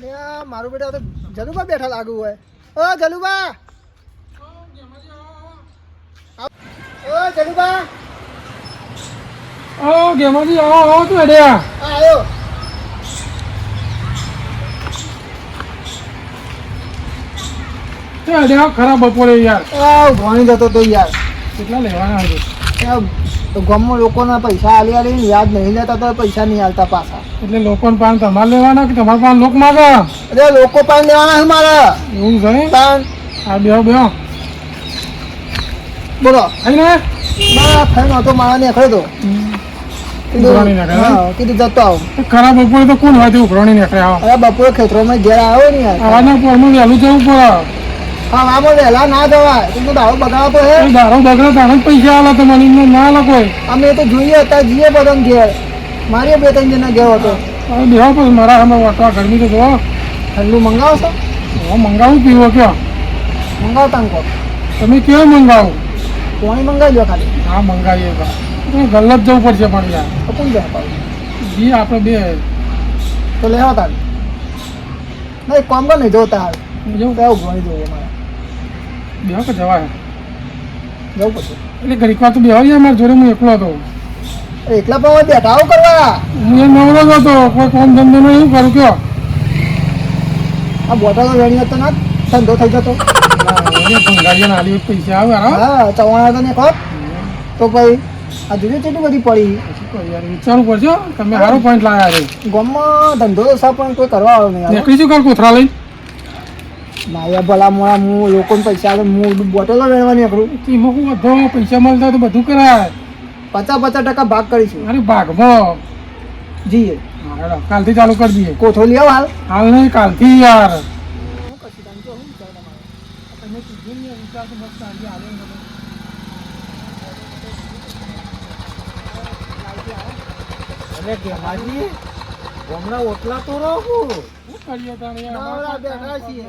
અરે મારું બેટા તો જલુબા બેઠા લાગુ હોય. ઓ જલુબા, ઓ જલુબા, ઓ ગેમાજી આવો તું અડ્યા આવ્યો. તે અડ્યા ખરાબ બપોરે યાર. ભણી જતો તો યાર. કેટલા લેવાના હતો? ગામમાં લોકોના પૈસા આલી આલીને યાદ નહીં લેતા તો પૈસા નહીં આલતા પાછા. એટલે લોકો પાન તમારે લેવાના કે તમારા પાન લોક માગે? અરે લોકો પાન લેવાના છે મારે. એવું છે? પાન હા બેહો બેહો. બોલો. આઈને ના ખાઈ નતો મારા ને ખરે તો કીધું જતો આવ. ખરાબ બપોરે તો કોણ હોય તે ઉઘરાણી નીકળે આવો. અરે બપોરે ખેતરોમાં ઘેર આવ્યો ને યાર. આવાના પોરમાં વહેલું જવું પડે. હા આમાં વહેલા ના જવાય. તું દારૂ બગાડો તો હે. દારૂ બગડે તારે જ પૈસા આલે તો મને ના આલે કોઈ. અમે તો જોઈએ હતા જીએ બધા ઘેર. મારી 2-3 જણા ઘેર હતો. હવે બેહો પછી મારા સામે વાટવા ગરમી તો જો. ઠંડુ મંગાવો છો? હું મંગાવું પીવો કયો? મંગાવતા ને કહો. તમે કેવું મંગાવું? પાણી મંગાવી લો ખાલી. હા મંગાવીએ ગલ્લત જવું પડશે પણ યાર. તો કોણ જાય જી આપણે બે તો લેવા તાર નહીં કોમ કર નહીં જોતા હાલ જવું કેવું ઘણી જોઈએ મારે બેહો કે જવાય જવું પડશે. એટલે ઘડીક વાર તો બેહો યાર મારા જોડે હું એકલો હતો. એકલા પણ બેઠા આવું કરવા. હું એ નવરો જ હતો કોઈ કામ ધંધો નહીં એવું કરું કયો? આ બોટલ વેણી હતો ના ધંધો થઈ જતો. ભંગારીને આલી પૈસા આવે હા ચવાણા તો ને ખોટ તો ભાઈ આ જુદી કેટલી બધી પડી. યાર વિચારવું પડશે. તમે સારો પોઈન્ટ લાવ્યા છે. ગામમાં ધંધો સા પણ કોઈ કરવા વાળો નહીં. નીકળી શું કર કોથરા લઈને? ના યાર ભલા મોડા હું લોકોને પૈસા આવે હું બોટલો વેણવા નીકળું. એમાં શું વધો પૈસા મળતા તો બધું કરાય. 50% ભાગ કરીશું. અરે ભાગમાં જીએ કાલથી ચાલુ કરી દઈએ. કોથો લઈ આવ હાલ. હાલ નહીં કાલથી યાર. અરે ગેમાજી હમણાં ઓટલા તો રહું. શું કરીએ તારે નવરા બેઠા છીએ.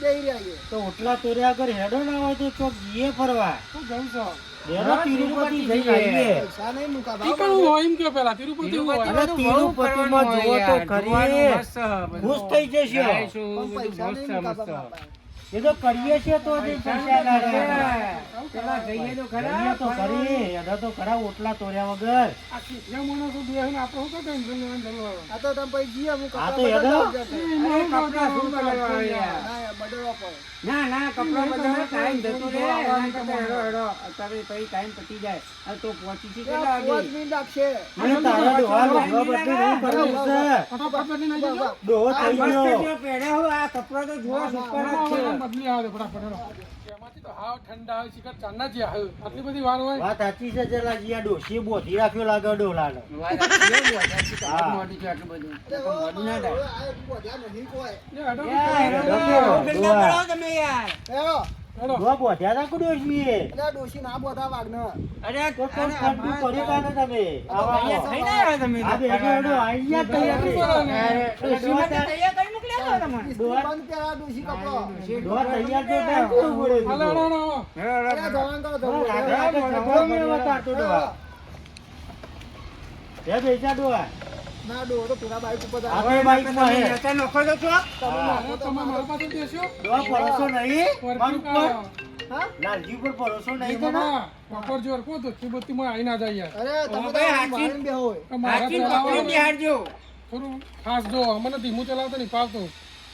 બેહી રહ્યા છીએ. તો ઓટલા તોર્યા આગળ હેડો ના હોય તો ચોક જીએ ફરવા. શું જવું છો? બેરો તિરુપતિ જઈ આવીએ. પૈસા નહીં મુકા ઈ કયું હોય એમ કયો પેલા તિરુપતિ હોય. અરે તિરુપતિમાં જોવો તો ખરી ખુશ થઈ જશે. પણ પૈસા નહીં મુકા બાપા. એ તો કરીએ છીએ તો જ પૈસા ના રહે. પેલા જઈએ તો ખરા તો કરી એડા તો ખરા ઓટલા તોર્યા વગર. આ કેટલા માણસો બેહીને આપણે શું કામ ટેન્શન લેવાની જરૂર આવે? આ તો તમે પછી જીએ હું આ તો હેડો. કપડા શું કરવા યાર? ના યાર બદલવા પડે. ના ના કપડા બધા ટાઈમ જતો રહે. હેડો હેડો અત્યારે પછી ટાઈમ પતી જાય. આ તો પહોંચી છે કેટલા 5 વાગે? મિનિટ લાગશે. મને તારા ડોહા બધું બધું કરવું છે. ફટાફટ બદલીને આવી જજો. ડોહો થઈ ગયો. પહેર્યા હો આ કપડા તો જોવા સુપર જ છે. બદલી આવે ફટાફટ હેડો. એમાંથી તો હાવ ઠંડા આવે શિખર ચાંદા જ આવે. આટલી બધી વાર હોય. વાત સાચી છે જરા જીયા ડોશી બોધી રાખ્યો લાગે ડોલાનો. અરે બોધ્યા નહીં કોઈ. હેરો. હેડો. ડોહા બોધ્યા રાખો ડોશીએ. એટલે ડોશી ના બોધા વાગને. તો ઠંડુ કર્યું કાને તમે? આવા આ બે હેડો આઈ ગયા તૈયાર બંધ કરા ડોશી કપડો. ડોહા તૈયાર તો થાય કોણ બોલે હાલો, હાલો, હાલો. અરે જવાન કરો જવું. ના ડો તો પેલા બાઈક ઉપર જાય. હવે તમે મારા પાસે બેસ્યો. હા લાલજી ઉપર ભરોસો નહીં તો તને? ના, બપોર જોર કો તો તિરુપતિમાં આઈ ના જાય યાર. અરે તમે તો મારીને બેહો. મારા ચલાવવાનું થોડું ખાસ જો અમને ધીમું ચલાવતો નહીં ફાવતું.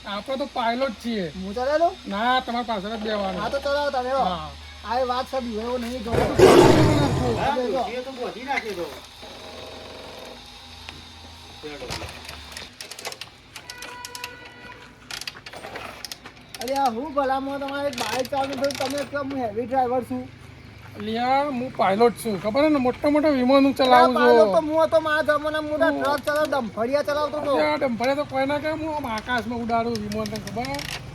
આપણે તો પાયલોટ છીએ. હું ચલાવી લઉં? ના તમારા પાછળ જ બેવાનું. હા તો ચલાવતા રહ્યો. હા. આ વાત સાબી એવો નહીં જો. હા, ડોશીએ તો બોધી નાખી દો. અરે આ હું ભલામાં તમારે બાઈક ચાલુ થયું તમે કહો હું હેવી ડ્રાઈવર છું. લિયા હું પાયલોટ છું ખબર હે ને મોટા મોટા વિમાન હું ચલાવું પાયલોટ તો છું. હું હતો મારા જમાના મોટા ટ્રક ચલાવ ડંફડિયા ચલાવતો હતો. ત્યાં ડંફળે તો કોઈ ના કે હું આમ આકાશમાં ઉડાડું વિમાન તને ખબર?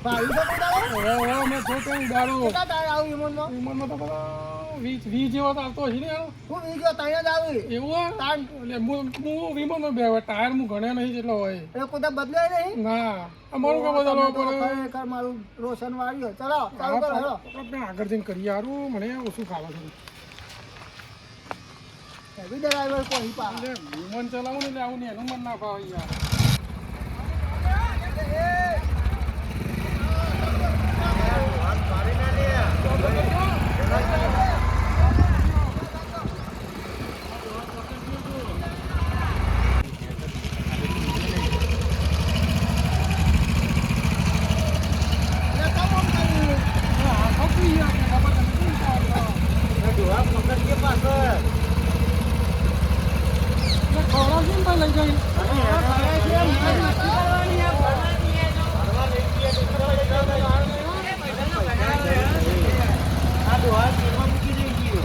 ભાઈ તો પોતાનો હવે મેં જો ત્યાં ઉડાડું કેટલા ટાયર આવું વિમાનમાં? વિમાનમાં તો બધા વી જેવો તો આવતો હશે ને યાર. હું વી ગયો ત્યાં જ આવી. એવું હોય? એટલે હું વિમાનમાં બે ટાયર હું ગણ્યા નહીં જેટલો હોય. એટલે કોઈ બદલાય નહીં. ના અમારું કામ બદલવો પડે. ખરેખર મારું રોશન વાળ્યો. ચલાવો ચાલુ કરો હેડો. આપણે આગળ જઈને કરીએ યારું મને ઓછું ખાવા છે. હેવી ડ્રાઈવર કોઈ પા. એટલે વિમાન ચલાવું ને એટલે આવું ને એનું મન ના ફાવે યાર.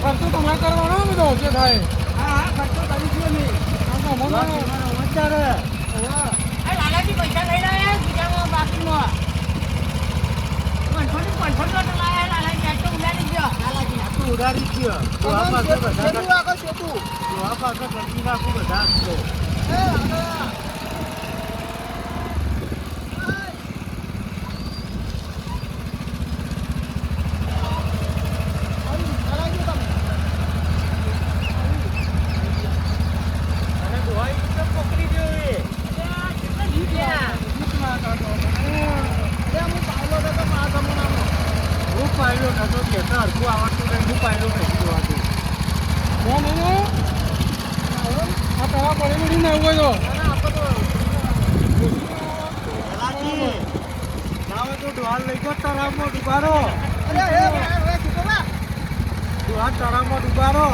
ખર્ચો તમારે કરવાનો બધો જે થાય લાલાજી પૈસા લઈ લાયા બીજામાં બાકીમાં 500 નોટ લાયા લાલાજી આટલો ઉડાડી ગયો લાલાજી ઉડાડી ગયો તો આ પાસે ગંજી નાખું બધા આ પેલા પડેલું ના હોય તો ઢોલ લઈ ગયો તળાવમાં ડુબારો તળાવમાં ડુબારો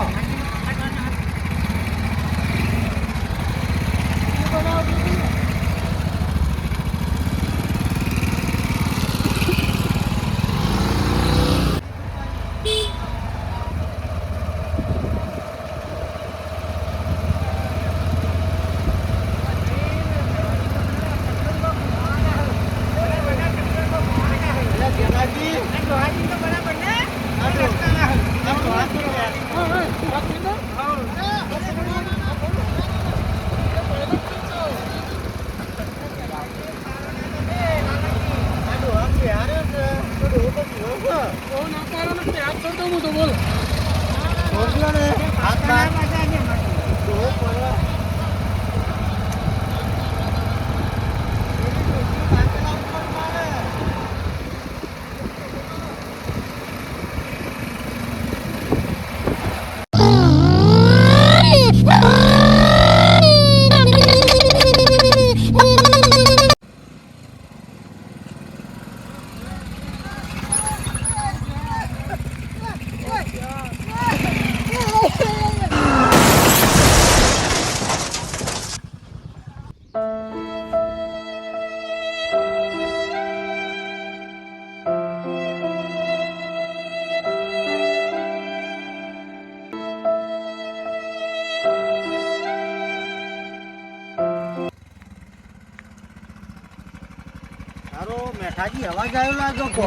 મેઠાજી અવાજ આવ્યો લાગ્યો કો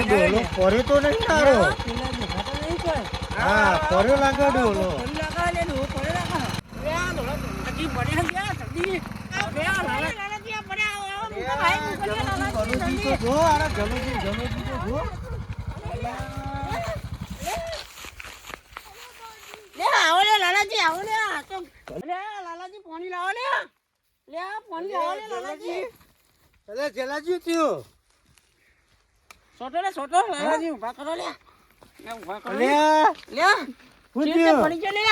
ડોલો ફરે તો નહીં તારો હા ફર્યો લાગ્યો ડોલો લાલાજી પાણી લાવો લે પાણી લાવો લે લાલાજી અલે જલાજી થયો સોટો લાલાજી ઊભા કરો લે ઊભા કરો અલે લે હું ચીતે થયો પડી ગયો લે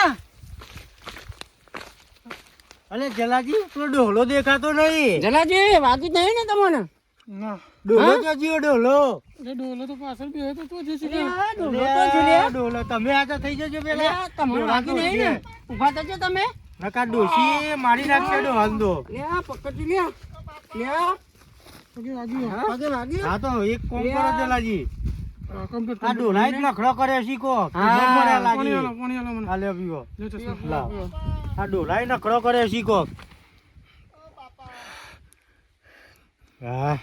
અલે જલાજી પેલો ડોલો દેખાતો નહીં જલાજી વાગી નહીં ને તમને ના ડોલો તો જીવો ડોલો ડોલો તો પાછળ બી હોય તો જે છે ડોલો તમે આજા થઈ જજો પેલા તમને વાગી નહીં ને ઊભા થજો તમે નકા ડોશી મારી નાખશે ડોહાંદો લે પકડી લે પગે વાગ્યું પગે વાગી હા તો એક કોમ કરો જલાજી કમ્પ્લીટ આ ડોલાઈ જ નખડો કરે શીખો પાણી આલો મને હાલે પીવો લે ચશ્મા લાવ આ ડોલાઈ નખડો કરે શીખો હા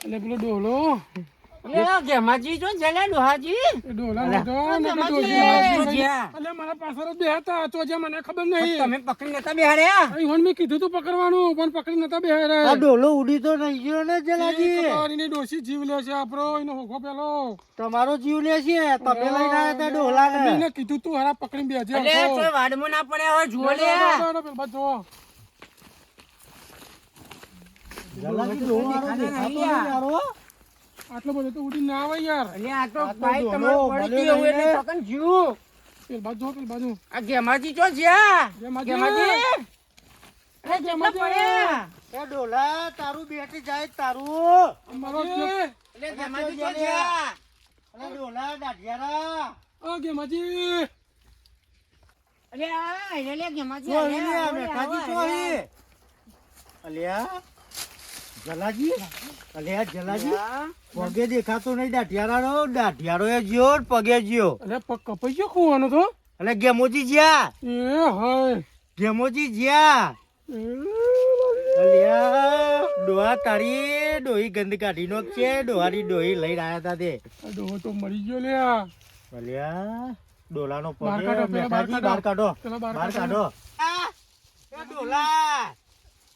એટલે પેલો ડોલો લે ગેમાજી જો જલે ડોહાજી એ ડોલા નતો ને એટલે મારા પાછળ બે હતા તો જે મને ખબર નહીં તમે પકડી નતા બેહાડ્યા અહીં મેં કીધું તું પકડવાનું પણ પકડી નતા આ બેહારે ડોલો ઉડી તો નહીં ગયો ને જલાજી એની ડોશી જીવ લે છે આપણો એનો હોગો પેલો તમારો જીવ લે છે તમે લઈને આવ્યા હતા ડોલા ને મેં કીધું તું હારા પકડીને બેજે અલે તો વાડમાં ના પડે હવે જુઓ લે બધો જલાજી ડોહાનો દેખાતો નહીં યારો. આટલો બધો તો ઉડી ના આવે યાર. એટલે આ તો આ તો બાઈક ડોલો તમારે પડી મળ્યો ગયું નહીં એટલે પકડ જીવું. પેલ બાજુ પેલ બાજુ. આ ગેમાજી ચો જ્યાં? ગેમાજી. ગેમાજી? અરે જેટલા પડ્યા? એ ડોલા તારું બેટી જાય તારું. અમારો જે- એટલે ગેમાજી ચો જ્યાં? અરે ડોલા દાઢિયારા. આ ગેમાજી. અરે આ એને લે ગેમાજી શું અરે અહીં લે, આ મેઠાજી શું અરે. અહીં? અલ્યા જલાજી, અલ્યા જલાજી, પગે દેખાતો નહીં દાઢિયારાનો. દાઢિયારો એ જ્યો ને પગે જ્યો. અરે પગ કપાઈ ગયો ખોવાનો તો. અલે ગેમોજી જ્યાં, એ હાય. ગેમોજી જ્યાં. અલ્યા ડોહા તારી ડોહી ગંદ કાઢી નો છે. ડોહાની ડોહી લઈને આયા તા તે. આ ડોહો તો મરી ગયો લે આ. અલ્યા ડોલાનો પગે. બહાર કાઢો, પેલા બહાર મેઠાજી, કાઢો. બહાર કાઢો, પેલા બહાર બહાર કાઢો. કાઢો. એ ડોલા,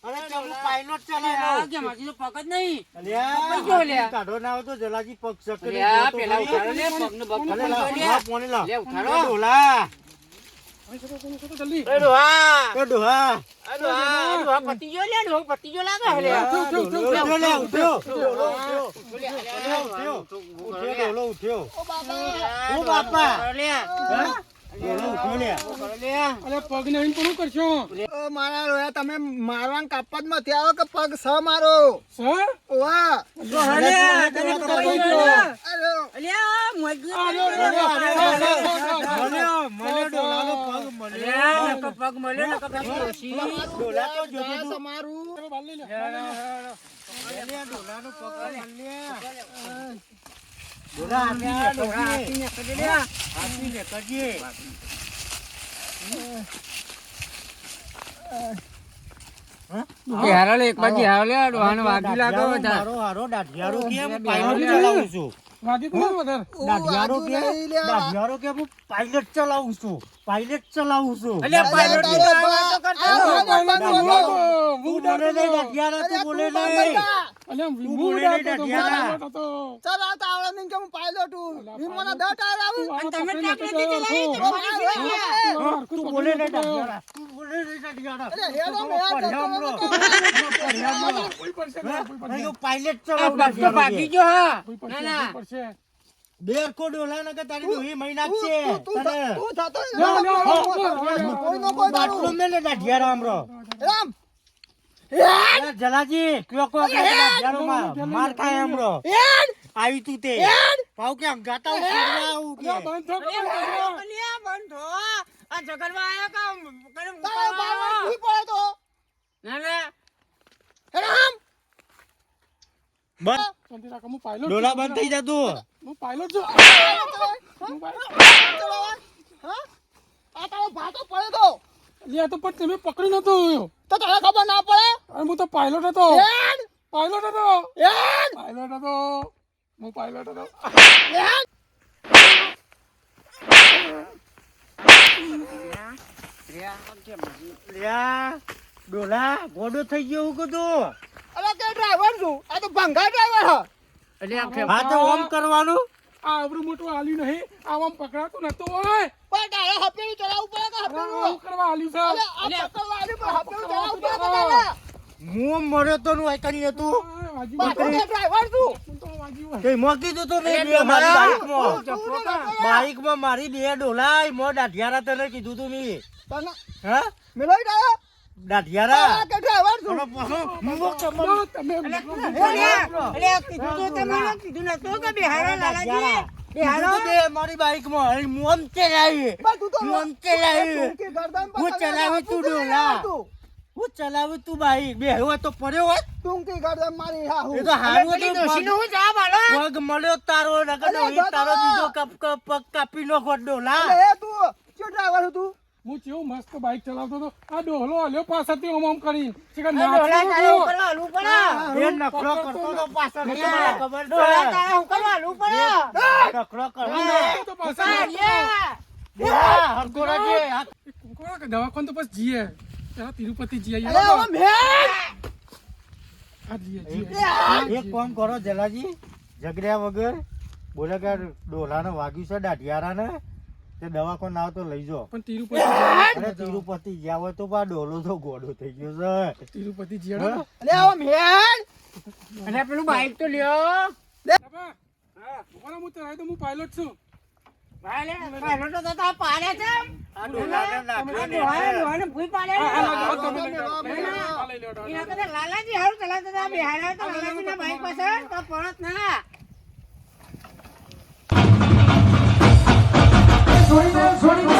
અરે ચમુ પાઇલોટ ચલાવ્યો. આ ગેમાજી તો પકડ નહીં. અલ્યા, પકડી ગયો લ્યા. કાઢો ના હોય તો જલાજી પગ સકડી અરે આ ગયો તો પેલા ખરી. ઉઠાડો લે પગનું બગ અલે લાવ, પકડી લાવ, પોણી લાવ. લે, ઉઠાડો. એ ડોલા, અહીં ચલો, જલ્દી. એ ડોહા, એ ડોહા. આ પતિ જો લે ડોહ પતિ જો લાગે લે. ઉઠ્યો, ઉઠ્યો, ઉઠ્યો, ઉઠ્યો. લે, ઉઠ્યો. ડોલો ઉઠ્યો. ઉઠ્યો, ડોલો ઉઠ્યો. ઓ બાપા ઓ બાપા. લે. હા? ડોલો ઉઠ્યો લે. લે. અરે પગ નહીં પણ શું કરશો? ઓ મારા રોયા તમે મારવાન કાપત માં આવો કે પગ સ મારો સર? ઓવા અરે તને પકડી ગયો લે. અરે અલ્યા મોજ મળ્યો, મળ્યો ડોલાનો પગ મળ્યો. અલ્યા તો પગ મળ્યો ને કપડા ખોસી. ડોલા તો જોતો તું. તમારું ચલો, બહાર લઈ લે. અલ્યા, ડોલાનો પગ મળ્યો. ડોલા હાથીને કરજે. હાથીને કરજે. હારો લે એક બાજી હારો લે ડોહાને વાગી લાગો દાઢિયારો બધા. મારો હારો દાઢિયારો કેમ પાઇલોટ ચલાવું છું. વાગી તો નહીં વધારે. દાઢિયારો વાગી કે નહીં લ્યા. દાઢિયારો કે હું પાઇલટ ચલાવું છું. પાઇલટ ચલાવું છું. અલ્યા પાયલોટ ની તો વાત તો કરતો. તું બોલે નહીં દાઢિયારા, તું બોલે નહીં. અલ્યા, તું વિભુ બોલે ઉડાડતો નહીં તો, દાઢિયારા. ઉડાડતો તો. ચાલ આ તો આવડે નહીં કે હું પાઇલોટ હું વિમાન દટ આવું તું આ તમે પકડીને ટ્રેક્ટર તો થી ચલાવી તો. તો પડી ગઈ લે. હા, તું બોલે નહીં દાઢિયારા. તું બોલે નહીં દાઢિયારા. અરે હેડો મે આ પડ્યામરો. પડ્યામરો. કોઈ પડશે ના, કોઈ પડશે. નહીં, હું પાઇલટ આ ચલાવું પગ તો ભાગી દાઢિયારો ગયો હા. કોઈ ના પડશે, ના. કોઈ પડશે. બેરકો ડોલા ને કે તારી ડોહી મહિના છે તું થતો કોઈ નો કોઈ બાટલો દારૂ મેલે દાઢિયારો આમરો. રામ અરે જલાજી કયો કો દાઢિયારો માર ખાય આમરો. આવી તું તે પાઉ કે ગાતા આવું કે અલ્યા, બંધ થો, બંધ થો. અલ્યા બંધ થો. આ જગરમાં આયો કામ કરે તારો બાવા કી પડે તો ના ના. રામ બસ શાંતિ રાખ, હું પાયલોટ ડોલા છું. બંધ થઈ જતું. હું પાયલોટ છું. હું પાયલોટ. હા આ તારો ભાતો પડે તો અલ્યા, તો પણ તમે પકડી નતો. તો તને ખબર ના પડે અરે હું તો પાયલોટ હતો. હેડ પાયલોટ હતો. હેડ પાયલોટ હતો. હું પાયલોટ હતો. હેડ લ્યા ડોલા ગોડો થઈ ગયો હું કીધું. અરે કે ડ્રાઈવર છું આ તો ભંગા ડ્રાઈવર હ અલ્યા હા તો ઓમ કરવાનું. આ આવડું મોટું હાલ્યું નહીં. આમ પકડાતું નતું. ઓય, પણ તારે હપેલું ચલાવવું પડે કે હપેલું આવું કરવા હાલ્યું છે. અરે આ પકડવા આલી પણ હપેલું ચલાવવું પડે કે તારે હું મળ્યો તો નું આઈકણી હતું. ઓય, વાગ્યું. પાછો કે ડ્રાઈવર છું હું તો વાગ્યું હોય. તે મોકી દીધું તો મેં બે મારી બાઈકમાં. બાઈકમાં મારી બે ડોલાય મો દાઢિયારા તને કીધું તું મી. તને હા મિલોઈ ડાયો દાઢિયારા. આ કે ડ્રાઈવર છું અને પાછો મુંબક ચમક. ના, તમે અલ્યા કીધું તો તમારે કીધું નતું કે બિહારો લાલાજી બિહારો કીધું તો તે મારી બાઈકમાં અને હું આમ ચલાવી. પણ તું તો હું આમ ચલાવી. ટૂંકી ગરદન પર હું તને ચલાવું તું તું ડોલા. તું. હું ચલાવું તું બાઈક બે હોય તો પડ્યો હોત. ટૂંકી ગરદન મારી હા હું એ તો હારું પેલી હતું. ડોશીનું હું જવાબ આલો પગ મળ્યો તારો નકર અરે ડોહી તારો દાદા. બીજો પગ કાપી નો ખોટ ડોલા. અરે એ તું શું ડ્રાઈવર હતું હું કેવું મસ્ત બાઈક ચલાવતો હતો. આ ડોહલો હલ્યો પાછળથી ઓમ ઓમ કરી. શીખર આ ડોલા નાચતો તારે હતો. ઉપર હાલવું પડે એ નખરો કરતો તો પાછળ મને ખબર ડોલા છે. તારે ઉપર હાલવું પડે નખરો કરતો નાચતો તો પાછળ. અલ્યા ડોલા હરખો રહેજે. આ કોણ કે દવાખાને તો બસ જીએ. પેલા તિરુપતિ જી અરે આવીએ. હવે મેં હા, જીએ, જીએ. એક કામ કરો જલાજી ઝઘડ્યા વગર બોલે કે ડોલાને વાગ્યું છે દાઢિયારાને તે દવાખાને આવ તો લઈ જાઓ. પણ તિરુપતિ જી- અરે તિરુપતિ ગયા હોય તો પા ડોલો તો ગોડો થઈ ગયો છે. તિરુપતિ જી હા? અરે હવે મેં અને પેલું બાઈક તો લ્યો બાપા, ઉભા રહો, હું ચલાવી દઉં, હું પાયલોટ છું. ભાઈ લે, પહેલો તો તો આ પાડે છે આ ડોલાને નાખ્યો ને લોહાને ભૂઈ પાડે હા, છે. હા, હા, તમે લઈ લો, લઈ લો, ના, હા, લઈ લો, હા, એના કરતા લાલાજી હારું ચલાવતા હતા, બેહાડ્યા તો લાલાજીના બાઈક પાછળ તો પડત ના. છોડી દે